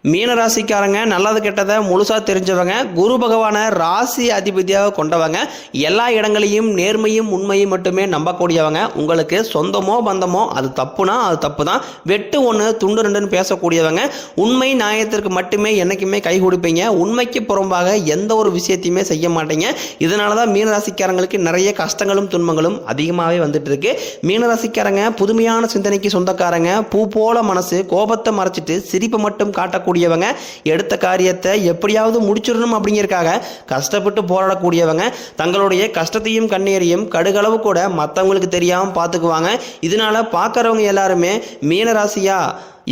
மீனராசிக்காரங்க நல்லது கெட்டதை முழுசாக தெரிஞ்சவங்க, குரு பகவானை ராசி அதிபதியாக கொண்டவங்க, எல்லா இடங்களையும் நேர்மையும் உண்மையும் மட்டுமே நம்பக்கூடியவங்க. உங்களுக்கு சொந்தமோ பந்தமோ அது தப்புனா அது தப்பு தான், வெட்டு ஒன்று துண்டு ரெண்டுன்னு பேசக்கூடியவங்க. உண்மை நியாயத்திற்கு மட்டுமே என்றைக்குமே கை கொடுப்பீங்க. உண்மைக்கு புறம்பாக எந்த ஒரு விஷயத்தையுமே செய்ய மாட்டீங்க. இதனால தான் மீனராசிக்காரங்களுக்கு நிறைய கஷ்டங்களும் துன்பங்களும் அதிகமாகவே வந்துட்டு இருக்கு. மீனராசிக்காரங்க புதுமையான சிந்தனைக்கு சொந்தக்காரங்க, பூ போல மனசு, கோபத்தை மறைச்சிட்டு சிரிப்பை மட்டும் காட்டக்கூடிய கூடியவங்க, எடுத்த காரியத்தை எப்படியாவது முடிச்சிடணும் அப்படிங்கிறதுக்காக கஷ்டப்பட்டு போராடக்கூடியவங்க. தங்களுடைய கஷ்டத்தையும் கண்ணீரையும் கடுகளவு கூட மற்றவங்களுக்கு தெரியாமல் பார்த்துக்குவாங்க. இதனால பார்க்குறவங்க எல்லாருமே மீனராசியா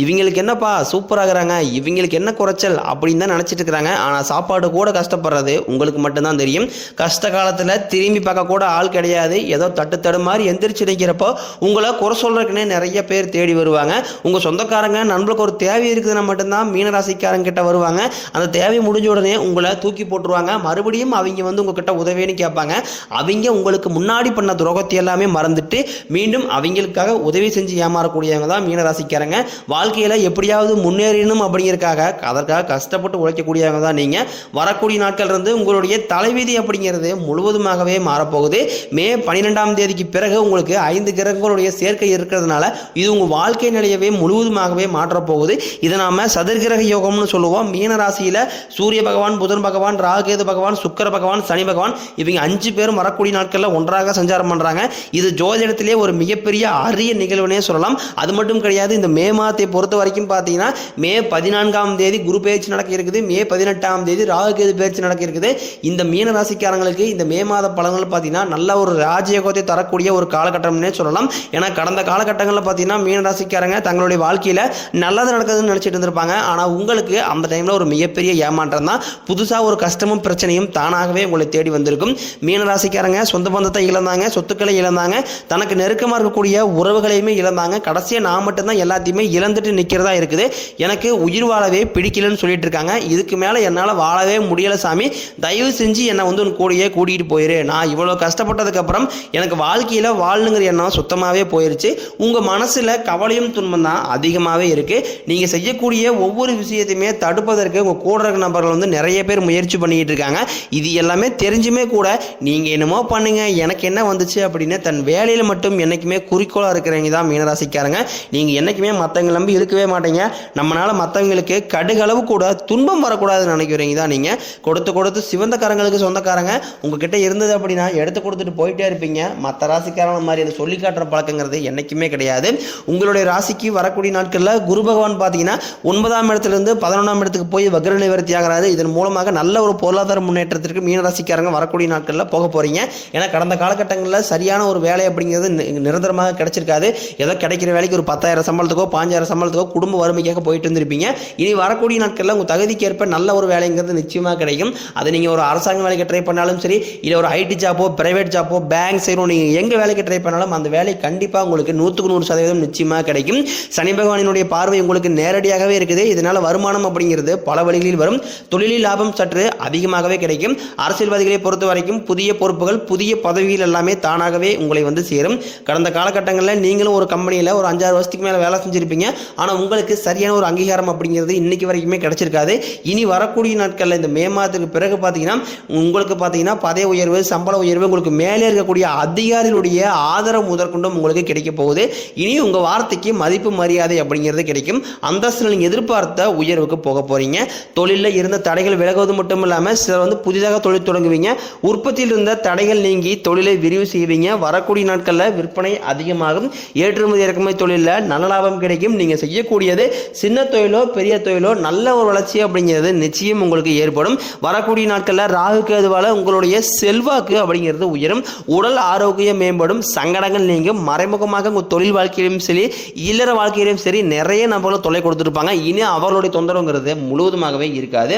இவங்களுக்கு என்னப்பா சூப்பராகிறாங்க, இவங்களுக்கு என்ன குறைச்சல் அப்படின்னு தான் நினச்சிட்டு இருக்கிறாங்க. ஆனால் சாப்பாடு கூட கஷ்டப்படுறது உங்களுக்கு மட்டும்தான் தெரியும். கஷ்ட காலத்தில் திரும்பி பார்க்க கூட ஆள் கிடையாது. ஏதோ தட்டு மாதிரி எந்திரிச்சு நிற்கிறப்போ உங்களை குறை சொல்கிறதுக்குன்னே நிறைய பேர் தேடி வருவாங்க. உங்கள் சொந்தக்காரங்க நண்பர்களுக்கு ஒரு தேவை இருக்குதுன்னா மட்டும்தான் மீனராசிக்காரங்கிட்ட வருவாங்க. அந்த தேவை முடிஞ்ச உடனே உங்களை தூக்கி போட்டுருவாங்க. மறுபடியும் அவங்க வந்து உங்ககிட்ட உதவின்னு கேட்பாங்க. அவங்க உங்களுக்கு முன்னாடி பண்ண துரோகத்தை எல்லாமே மறந்துட்டு மீண்டும் அவங்களுக்காக உதவி செஞ்சு ஏமாறக்கூடியவங்க தான் மீனராசிக்காரங்க. வாழ்க்கையில் எப்படியாவது முன்னேறணும் அப்படிங்கிறதுக்காக அதற்காக கஷ்டப்பட்டு உழைக்கக்கூடியவங்க தான் நீங்கள். வரக்கூடிய நாட்கள் இருந்து உங்களுடைய தலைவிதி அப்படிங்கிறது முழுவதுமாகவே மாறப்போகுது. மே 12ஆம் தேதிக்கு பிறகு உங்களுக்கு 5 கிரகங்களுடைய சேர்க்கை இருக்கிறதுனால இது உங்கள் வாழ்க்கை நிலையவே முழுவதுமாகவே மாற்றப்போகுது. இதை நாம் சதுர்கிரக யோகம்னு சொல்லுவோம். மீனராசியில் சூரிய பகவான், புதன் பகவான், ராகுகேது பகவான், சுக்கிர பகவான், சனி பகவான் இவங்க 5 பேரும் வரக்கூடிய நாட்களில் ஒன்றாக சஞ்சாரம் பண்ணுறாங்க. இது ஜோதிடத்திலே ஒரு மிகப்பெரிய அரிய நிகழ்வுனே சொல்லலாம். அது மட்டும் கிடையாது, இந்த மே மாதத்தை பொறுத்த வரைக்கும் பார்த்தீங்கன்னா மே 14ஆம் தேதி குரு பயிற்சி நடக்க இருக்குது. மே 18ஆம் தேதி ராகுகேது பயிற்சி நடக்க இருக்குது. இந்த மீன ராசிக்காரங்களுக்கு இந்த மே மாத பலன்கள் பார்த்தீங்கன்னா நல்ல ஒரு ராஜயோகத்தை தரக்கூடிய ஒரு காலகட்டம்னே சொல்லலாம். ஏன்னா கடந்த காலகட்டங்களில் பார்த்தீங்கன்னா மீன ராசிக்காரங்க தங்களுடைய வாழ்க்கையில் நல்லது நடக்குதுன்னு நினச்சிட்டு இருந்திருப்பாங்க. ஆனால் உங்களுக்கு அந்த டைமில் ஒரு மிகப்பெரிய ஏமாற்றம் தான். புதுசாக ஒரு கஷ்டமும் பிரச்சனையும் தானாகவே உங்களை தேடி வந்திருக்கும். மீன ராசிக்காரங்க சொந்த பந்தத்தை இழந்தாங்க, சொத்துக்களை இழந்தாங்க, தனக்கு நெருக்கமாக இருக்கக்கூடிய உறவுகளையுமே இழந்தாங்க. கடைசியாக நான் மட்டும்தான் எல்லாத்தையுமே இழந்துட்டு நிற்கிறதா இருக்குது. எனக்கு உயிர் வாழவே பிடிக்கலன்னு சொல்லிட்டு இருக்காங்க. இதுக்கு மேலே என்னால் வாழவே முடியல சாமி, தயவு செஞ்சு என்னை வந்து உன் கூடயே கூட்டிகிட்டு போயிரு. நான் இவ்வளோ கஷ்டப்பட்டதுக்கப்புறம் எனக்கு வாழ்க்கையில் வாழணுங்கிற எண்ணம் சுத்தமாகவே போயிடுச்சு. உங்கள் மனசில் கவலையும் துன்பம் தான் அதிகமாகவே இருக்குது. நீங்கள் செய்யக்கூடிய ஒவ்வொரு விஷயத்தையுமே தடுப்பதற்கு உங்கள் கூட இருக்கிற நபர்கள் வந்து நிறைய பேர் முயற்சி பண்ணிக்கிட்டு இருக்காங்க. இது எல்லாமே தெரிஞ்சுமே கூட நீங்கள் என்னமோ பண்ணுங்க எனக்கு என்ன வந்துச்சு அப்படின்னு தன் வேலையில் மட்டும் என்றைக்குமே குறிக்கோளாக இருக்கிறவங்க தான் மீனராசிக்காரங்க. நீங்கள் என்றைக்குமே மற்றவங்க நம்பி இருக்கவே மாட்டீங்க. நம்மளால மற்றவங்களுக்கு கடுகளவு கூட துன்பம் வரக்கூடாதுன்னு நினைக்கிறீங்க தான் நீங்கள். கொடுத்து சிவந்தக்காரங்களுக்கு சொந்தக்காரங்க உங்ககிட்ட இருந்தது அப்படின்னா எடுத்து கொடுத்துட்டு போயிட்டே இருப்பீங்க. மற்ற ராசிக்காரங்க மாதிரி அதை சொல்லி காட்டுற பழக்கங்கிறது என்றைக்குமே கிடையாது. உங்களுடைய ராசிக்கு வரக்கூடிய நாட்களில் குரு பகவான் பார்த்தீங்கன்னா 9ஆம் இடத்துலேருந்து 11ஆம் இடத்துக்கு போய் வக்ர நிவர்த்தி ஆகிறாரு. இதன் மூலமாக நல்ல ஒரு பொருளாதார முன்னேற்றத்திற்கு மீனராசிக்காரங்க வரக்கூடிய நாட்களில் போக போறீங்க. ஏன்னா கடந்த காலகட்டங்களில் சரியான ஒரு வேலை அப்படிங்கிறது நிரந்தரமாக கிடைச்சிருக்காது. ஏதோ கிடைக்கிற வேலைக்கு ஒரு 10,000 சம்பளத்துக்கோ 5,000 சம்பளத்துக்கோ குடும்ப வறுமைக்காக போயிட்டு இருந்திருப்பீங்க. இனி வரக்கூடிய நாட்களில் உங்கள் தகுதிக்கு ஏற்ப நல்ல ஒரு வேலைங்கிறது நிச்சயமாக கிடைக்கும். அது நீங்கள் ஒரு அரசாங்க வேலைக்கு ட்ரை பண்ணாலும் சரி, இல்லை ஒரு ஐடி ஜாப்போ, பிரைவேட் ஜாப்போ, பேங்க் சைடும் நீங்கள் எங்கே வேலைக்கு ட்ரை பண்ணாலும் அந்த வேலை கண்டிப்பாக உங்களுக்கு 100% நிச்சயமாக கிடைக்கும். சனி பகவானினுடைய பார்வை உங்களுக்கு நேரடியாகவே இருக்குது. இதனால் வருமானம் அப்படிங்கிறது பல வழிகளில் வரும். தொழிலில் லாபம் சற்று அதிகமாகவே கிடைக்கும். அரசியல்வாதிகளை பொறுத்த வரைக்கும் புதிய பொறுப்புகள், புதிய பதவிகள் எல்லாமே தானாகவே உங்களை வந்து சேரும். கடந்த காலகட்டங்களில் நீங்களும் ஒரு கம்பெனியில் ஒரு 5-6 வருஷத்துக்கு மேலே வேலை செஞ்சுருப்பீங்க. ஆனால் உங்களுக்கு சரியான ஒரு அங்கீகாரம் அப்படிங்கிறது இன்னைக்கு வரைக்குமே கிடைச்சிருக்காது. இனி வரக்கூடிய நாட்களில் இந்த மே மாதத்துக்கு பிறகு பார்த்தீங்கன்னா உங்களுக்கு பார்த்தீங்கன்னா பதவி உயர்வு, சம்பள உயர்வு, உங்களுக்கு மேலே இருக்கக்கூடிய அதிகாரிகளுடைய ஆதரவு முதற்கொண்டும் உங்களுக்கு கிடைக்க போகுது. இனி உங்கள் வார்த்தைக்கு மதிப்பு மரியாதை அப்படிங்கிறது கிடைக்கும். அந்தஸ்தில் நீங்கள் எதிர்பார்த்த உயர்வுக்கு போக போறீங்க. தொழிலில் இருந்த தடைகள் விலகுவது மட்டும் இல்லாமல் சிலர் வந்து புதிதாக தொழில் தொடங்குவீங்க. உற்பத்தியில் இருந்த தடைகள் நீங்கி தொழிலை விரிவு செய்வீங்க. வரக்கூடிய நாட்களில் விற்பனை அதிகமாகும். ஏற்றுமதி இறக்குமதி தொழிலில் நல்ல லாபம் கிடைக்கும். நீங்கள் செய்யக்கூடியது சின்ன தொழிலோ பெரிய தொழிலோ நல்ல ஒரு வளர்ச்சி அப்படிங்கிறது நிச்சயம் உங்களுக்கு ஏற்படும். வரக்கூடிய நாட்களில் ராகு கேதுவால உங்களுடைய செல்வாக்கு அப்படிங்கிறது உயரும். உடல் ஆரோக்கியம் மேம்படும். சங்கடங்கள் நீங்கும். மறைமுகமாக உங்கள் தொழில் வாழ்க்கையிலும் சரி, இல்லற வாழ்க்கையிலும் சரி நிறைய நபர்கள் தொல்லை கொடுத்துருப்பாங்க. இனி அவர்களுடைய தொந்தரவுங்கிறது முழுவதுமாகவே இருக்காது.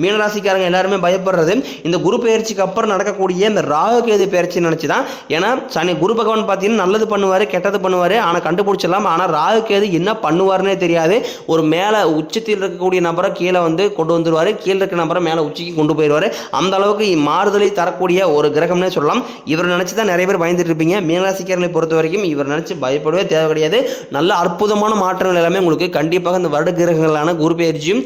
மீனராசிக்காரங்க எல்லாருமே பயப்படுறது இந்த குரு பயிற்சிக்கு அப்புறம் நடக்கக்கூடிய இந்த ராகு கேது பயிற்சி நினைச்சு தான். ஏன்னா சனி குரு பகவான் பார்த்தீங்கன்னா நல்லது பண்ணுவார், கெட்டது பண்ணுவார், ஆனால் கண்டுபிடிச்சிடலாம். ஆனால் ராகு கேது என்ன பண்ணுவார் பண்ணுவாருன்னே தெரியாது. ஒரு மேலே உச்சத்தில் இருக்கக்கூடிய நபரை கீழே வந்து கொண்டு வந்துருவார், கீழே இருக்க நபரை மேலே உச்சிக்கு கொண்டு போயிடுவார். அந்த அளவுக்கு மாறுதலை தரக்கூடிய ஒரு கிரகம்னே சொல்லலாம். இவர் நினச்சி தான் நிறைய பேர் பயந்துட்டு இருப்பீங்க. மீனராசிக்காரர்களை பொறுத்த வரைக்கும் இவர் நினச்சி பயப்படவே தேவை கிடையாது. நல்ல அற்புதமான மாற்றங்கள் எல்லாமே உங்களுக்கு கண்டிப்பாக இந்த வருட கிரகங்களான குரு பயிற்சியும்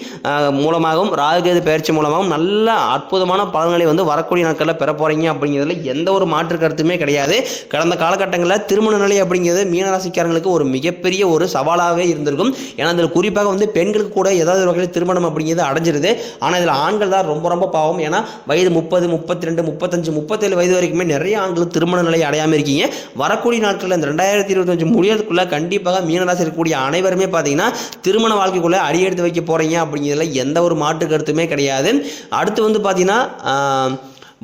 மூலமாகவும் ராகுகேது பயிற்சி மூலமாகவும் நல்ல அற்புதமான பலன்களை வந்து வரக்கூடிய நாட்களில் பெற போறீங்க அப்படிங்கிறதுல எந்த ஒரு மாற்று கருத்துமே கிடையாது. கடந்த காலகட்டங்களில் திருமண நிலை அப்படிங்கிறது மீனராசிக்காரங்களுக்கு ஒரு மிகப்பெரிய ஒரு சவாலாகவே இருந்திருக்கும். ஏன்னா அதில் குறிப்பாக வந்து பெண்களுக்கு கூட ஏதாவது ஒரு வகையில் திருமணம் அப்படிங்கிறது அடைஞ்சிருது. ஆனால் இதில் ஆண்கள் தான் ரொம்ப ரொம்ப பாவம். ஏன்னா வயது 30, 32, 35, 37 வயது வரைக்குமே நிறைய ஆண்கள் திருமண நிலை அடையாமல் இருக்கீங்க. வரக்கூடிய நாட்களில் இந்த 2025 முடியறதுக்குள்ள கண்டிப்பாக மீனராசி இருக்கக்கூடிய அனைவருமே பார்த்தீங்கன்னா திருமண வாழ்க்கைக்குள்ளே அடியெடுத்து வைக்க போறீங்க அப்படிங்கிறதுல எந்த ஒரு மாற்று கருத்துமே கிடையாது. அடுத்து வந்து பார்த்தீங்கன்னா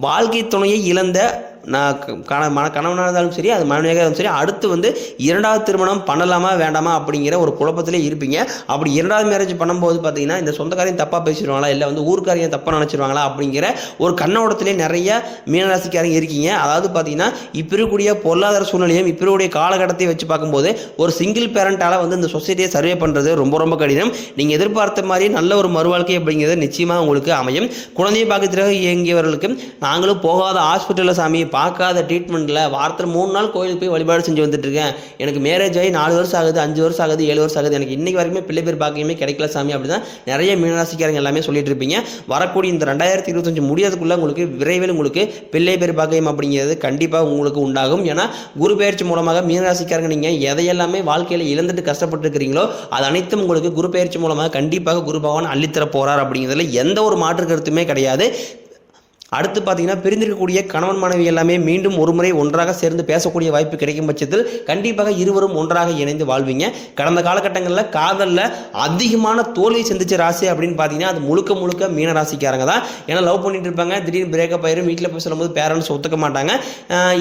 வாழ்க்கை துணையை இழந்த கணவனாக இருந்தாலும் சரி, அது மனைவியாக இருந்தாலும் சரி, அடுத்து வந்து இரண்டாவது திருமணம் பண்ணலாமா வேண்டாமா அப்படிங்கிற ஒரு குழப்பத்திலே இருப்பீங்க. அப்படி இரண்டாவது மேரேஜ் பண்ணும்போது பார்த்தீங்கன்னா இந்த சொந்தக்காரையும் தப்பாக பேசிடுவாங்களா, இல்லை வந்து ஊருக்காரையும் தப்பாக நினச்சிடுவாங்களா அப்படிங்கிற ஒரு கண்ணோட்டத்திலே நிறைய மீனராசிக்காரங்க இருக்கீங்க. அதாவது பார்த்தீங்கன்னா இப்போ இருக்கக்கூடிய பொருளாதார சூழ்நிலையும் இப்போ இருக்கக்கூடிய காலகட்டத்தை வச்சு பார்க்கும்போது ஒரு சிங்கிள் பேரண்டால் வந்து இந்த சொசைட்டியை சர்வே பண்ணுறது ரொம்ப ரொம்ப கடினம். நீங்கள் எதிர்பார்த்த மாதிரி நல்ல ஒரு மறுவாழ்க்கை அப்படிங்கிறது நிச்சயமாக உங்களுக்கு அமையும். குழந்தையை பார்க்கறதுக்காக இயங்கியவர்களுக்கு நாங்களும் போகாத ஹாஸ்பிட்டலில் சாமி பார்க்காத ட்ரீட்மெண்ட்டில் வாரத்தில் 3 நாள் கோயிலுக்கு போய் வழிபாடு செஞ்சு வந்துட்டு இருக்கேன். எனக்கு மேரேஜ் ஆகி 4 வருஷம் ஆகுது, 5 வருஷம் ஆகுது, 7 வருஷம் ஆகுது, எனக்கு இன்னைக்கு வரைக்குமே பிள்ளை பேர் பாக்கியமே கிடைக்கல சாமி அப்படி தான் நிறைய மீனராசிக்காரங்க எல்லாமே சொல்லிட்டு இருப்பீங்க. வரக்கூடிய இந்த 2025 முடியாததுக்குள்ள உங்களுக்கு விரைவில் உங்களுக்கு பிள்ளை பேர் பாக்கியம் அப்படிங்கிறது கண்டிப்பாக உங்களுக்கு உண்டாகும். ஏன்னா குரு பயிற்சி மூலமாக மீனராசிக்காரங்க நீங்கள் எதையெல்லாமே வாழ்க்கையில் இழந்துட்டு கஷ்டப்பட்டு இருக்கிறீங்களோ அது அனைத்தும் உங்களுக்கு குரு பயிற்சி மூலமாக கண்டிப்பாக குரு பகவான் அள்ளித்தர போறார் அப்படிங்கிறதுல எந்த ஒரு மாற்று கருத்துமே கிடையாது. அடுத்து பார்த்தீங்கன்னா பிரிந்திருக்கக்கூடிய கணவன் மனைவி எல்லாமே மீண்டும் ஒரு முறை ஒன்றாக சேர்ந்து பேசக்கூடிய வாய்ப்பு கிடைக்கும் பட்சத்தில் கண்டிப்பாக இருவரும் ஒன்றாக இணைந்து வாழ்வீங்க. கடந்த காலகட்டங்களில் காதலில் அதிகமான தோல்வி சந்திச்ச ராசி அப்படின்னு பார்த்தீங்கன்னா அது முழுக்க முழுக்க மீன ராசிக்காரங்க தான். ஏன்னா லவ் பண்ணிட்டு இருப்பாங்க, திடீர்னு பிரேக்கப் ஆயிரும், வீட்டில் போய் சொல்லும்போது பேரண்ட்ஸ் ஒத்துக்க மாட்டாங்க.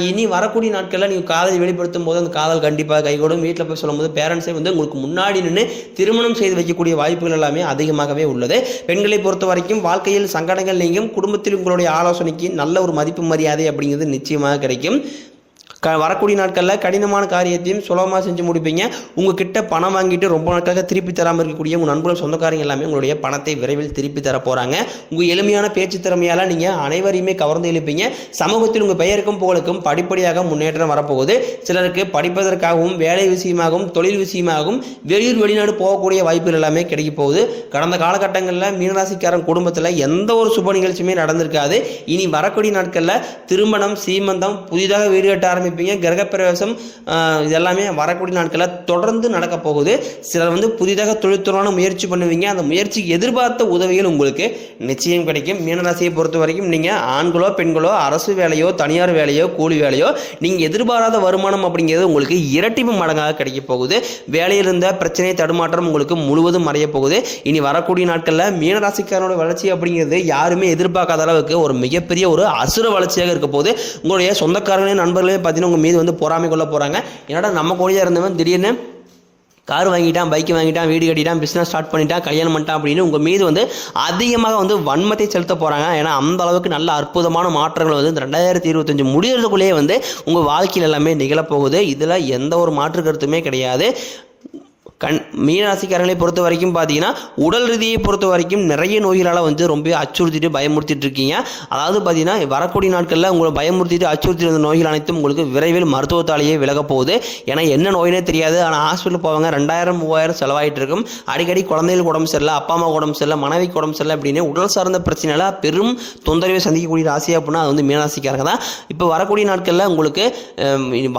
இனி வரக்கூடிய நாட்களில் நீங்கள் காதலை வெளிப்படுத்தும் போது அந்த காதல் கண்டிப்பாக கைகூடும். வீட்டில் போய் சொல்லும்போது பேரண்ட்ஸே வந்து உங்களுக்கு முன்னாடி நின்று திருமணம் செய்து வைக்கக்கூடிய வாய்ப்புகள் எல்லாமே அதிகமாகவே உள்ளது. பெண்களை பொறுத்த வரைக்கும் வாழ்க்கையில் சங்கடங்கள் நீங்கும், குடும்பத்தில் உங்களுடைய ஆலோசனைக்கு நல்ல ஒரு மதிப்பு மரியாதை அப்படிங்கிறது நிச்சயமாக கிடைக்கும். வரக்கூடிய நாட்களில் கடினமான காரியத்தையும் சுலபமாக செஞ்சு முடிப்பீங்க. உங்ககிட்ட பணம் வாங்கிட்டு ரொம்ப நாட்களாக திருப்பி தராமல் இருக்கக்கூடிய உங்கள் நண்பர்கள் சொந்தக்காரங்க எல்லாமே உங்களுடைய பணத்தை விரைவில் திருப்பி தர போகிறாங்க. உங்கள் எளிமையான பேச்சு திறமையால் நீங்கள் அனைவரையுமே கவர்ந்து எழுப்பீங்க. சமூகத்தில் உங்கள் பெயருக்கும் புகழுக்கும் படிப்படியாக முன்னேற்றம் வரப்போகுது. சிலருக்கு படிப்பதற்காகவும் வேலை விஷயமாகவும் தொழில் விஷயமாகவும் வெளியூர் வெளிநாடு போகக்கூடிய வாய்ப்புகள் எல்லாமே கிடைக்க போகுது. கடந்த காலகட்டங்களில் மீனராசிக்காரன் குடும்பத்தில் எந்த ஒரு சுப நிகழ்ச்சியுமே நடந்திருக்காது. இனி வரக்கூடிய நாட்களில் திருமணம், சீமந்தம், புதிதாக வீடு கட்ட ஆரம்பிப்பீங்க. கிரகப்பிரவேசம் இதெல்லாமே வரக்கூடிய நாட்களில் தொடர்ந்து நடக்க போகுது. சிலர் வந்து புதிதாக தொழில்துறையான முயற்சி பண்ணுவீங்க. அந்த முயற்சிக்கு எதிர்பார்த்த உதவிகள் உங்களுக்கு நிச்சயம் கிடைக்கும். மீனராசியை பொறுத்த வரைக்கும் நீங்கள் ஆண்களோ பெண்களோ அரசு வேலையோ தனியார் வேலையோ கூலி வேலையோ நீங்கள் எதிர்பாராத வருமானம் அப்படிங்கிறது உங்களுக்கு இரட்டிப்பு மடங்காக கிடைக்க போகுது. வேலையில் இருந்த பிரச்சனை தடுமாற்றம் உங்களுக்கு முழுவதும் மறைய போகுது. இனி வரக்கூடிய நாட்களில் மீனராசிக்காரனோட வளர்ச்சி அப்படிங்கிறது யாருமே எதிர்பார்க்காத அளவுக்கு ஒரு மிகப்பெரிய ஒரு அசுர வளர்ச்சியாக இருக்க போது. உங்களுடைய சொந்தக்காரங்களையும் நண்பர்களையும் பார்த்தீங்கன்னா உங்க மீது வந்து பொறாமை கொள்ள போறாங்க. என்னடா நம்ம கோழியா இருந்தவன் திடீர்னு கார் வாங்கிட்டான், பைக் வாங்கிட்டான், வீடு கட்டிட்டான், பிஸ்னஸ் ஸ்டார்ட் பண்ணிட்டான், கல்யாணம் பண்ணிட்டான் அப்படின்னு உங்கள் மீது வந்து அதிகமாக வந்து வன்மத்தை செலுத்த போகிறாங்க. ஏன்னா அந்த அளவுக்கு நல்ல அற்புதமான மாற்றங்கள் வந்து இந்த 2025 முடியறதுக்குள்ளேயே வந்து உங்கள் வாழ்க்கையில் எல்லாமே நிகழப்போகுது. இதில் எந்த ஒரு மாற்று கருத்துமே கிடையாது. மீனராசிக்காரர்களை பொறுத்த வரைக்கும் பார்த்தீங்கன்னா உடல் ரீதியை பொறுத்த வரைக்கும் நிறைய நோய்களால் வந்து ரொம்ப அச்சுறுத்திட்டு பயமுறுத்திட்டு இருக்கீங்க. அதாவது பார்த்தீங்கன்னா வரக்கூடிய நாட்களில் உங்களை பயமுறுத்திட்டு அச்சுறுத்தி இருந்த நோய்கள் அனைத்தும் உங்களுக்கு விரைவில் மருத்துவத்தாலேயே விலக போகுது. ஏன்னா என்ன நோயினே தெரியாது, ஆனால் ஹாஸ்பிட்டல் போவாங்க, 2000 3000 செலவாயிட்டு இருக்கும். அடிக்கடி குழந்தைகளுக்கு உடம்பு சரியில்லை, அப்பா அம்மா உடம்பு சரியில்லை, மனைவிக்கு உடம்பு சரியில்லை அப்படின்னு உடல் சார்ந்த பிரச்சனையால் பெரும் தொந்தரவை சந்திக்கக்கூடிய ராசி அப்படின்னா அது வந்து மீனராசிக்காரங்க தான். இப்போ வரக்கூடிய நாட்களில் உங்களுக்கு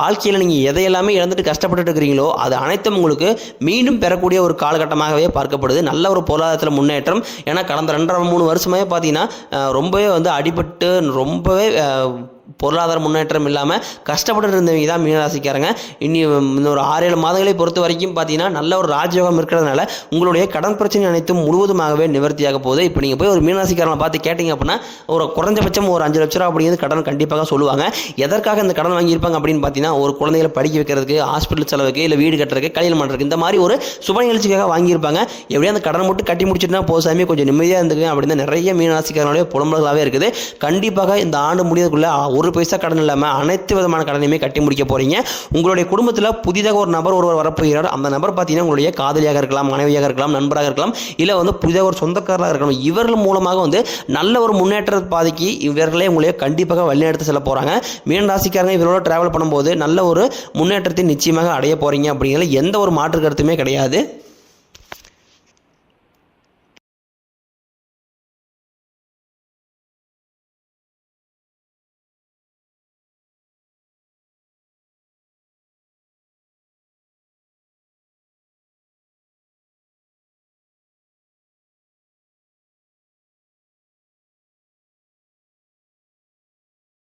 வாழ்க்கையில் நீங்கள் எதையெல்லாமே இழந்துட்டு கஷ்டப்பட்டு இருக்கிறீங்களோ அது அனைத்தும் உங்களுக்கு மீண்டும் பெறக்கூடிய ஒரு காலகட்டமாகவே பார்க்கப்படுது. நல்ல ஒரு பொருளாதாரத்தில் முன்னேற்றம். ஏன்னா கடந்த 2-3 வருஷமாகவே பார்த்தீங்கன்னா ரொம்பவே வந்து அடிபட்டு ரொம்பவே பொருளாதார முன்னேற்றம் இல்லாமல் கஷ்டப்பட்டு இருந்தவங்க தான் மீனராசிக்காரங்க. இனி ஒரு 6-7 மாதங்களை பொறுத்த வரைக்கும் பார்த்தீங்கன்னா நல்ல ஒரு ராஜயோகம் இருக்கிறதுனால உங்களுடைய கடன் பிரச்சனை அனைத்தும் முழுவதுமாகவே நிவர்த்தியாக போகுது. இப்போ நீங்கள் போய் ஒரு மீனராசிக்காரனை பார்த்து கேட்டிங்க அப்படின்னா ஒரு குறைஞ்சபட்சம் ஒரு 5 லட்ச ரூபா அப்படிங்கிறது கடன் கண்டிப்பாக சொல்லுவாங்க. எதற்காக இந்த கடன் வாங்கியிருப்பாங்க அப்படின்னு பார்த்தீங்கன்னா ஒரு குழந்தைகளை படிக்க வைக்கிறதுக்கு, ஹாஸ்பிட்டல் செலவுக்கு, இல்லை வீடு கட்டுறதுக்கு, கல்யாணம் பண்ணுறதுக்கு, இந்த மாதிரி ஒரு சுப நிகழ்ச்சிக்காக வாங்கியிருப்பாங்க. எப்படியா அந்த கடன் மட்டும் கட்டி முடிச்சுட்டுனா போசாமி கொஞ்சம் நிம்மதியாக இருந்துக்குவேன் அப்படின்னு நிறைய மீனராசிக்காரனுடைய புலம்பல்களாகவே இருக்குது. கண்டிப்பாக இந்த ஆண்டு முடியறதுக்குள்ள ஒரு பைசா கடன் இல்லாமல் அனைத்து விதமான கடனையுமே கட்டி முடிக்க போகிறீங்க. உங்களுடைய குடும்பத்தில் புதிதாக ஒரு நபர் ஒருவர் வரப்போகிறார். அந்த நபர் பார்த்தீங்கன்னா உங்களுடைய காதலியாக இருக்கலாம், மனைவியாக இருக்கலாம், நண்பராக இருக்கலாம், இல்லை வந்து புதிதாக ஒரு சொந்தக்காரராக இருக்கலாம். இவர்கள் மூலமாக வந்து நல்ல ஒரு முன்னேற்ற பாதைக்கு இவர்களே உங்களையே கண்டிப்பாக வழிநடத்தி செல்ல போகிறாங்க. மீன ராசிக்காரங்க இவரோட டிராவல் பண்ணும்போது நல்ல ஒரு முன்னேற்றத்தை நிச்சயமாக அடைய போகிறீங்க அப்படிங்கிற எந்த ஒரு மாற்று கருத்துமே கிடையாது.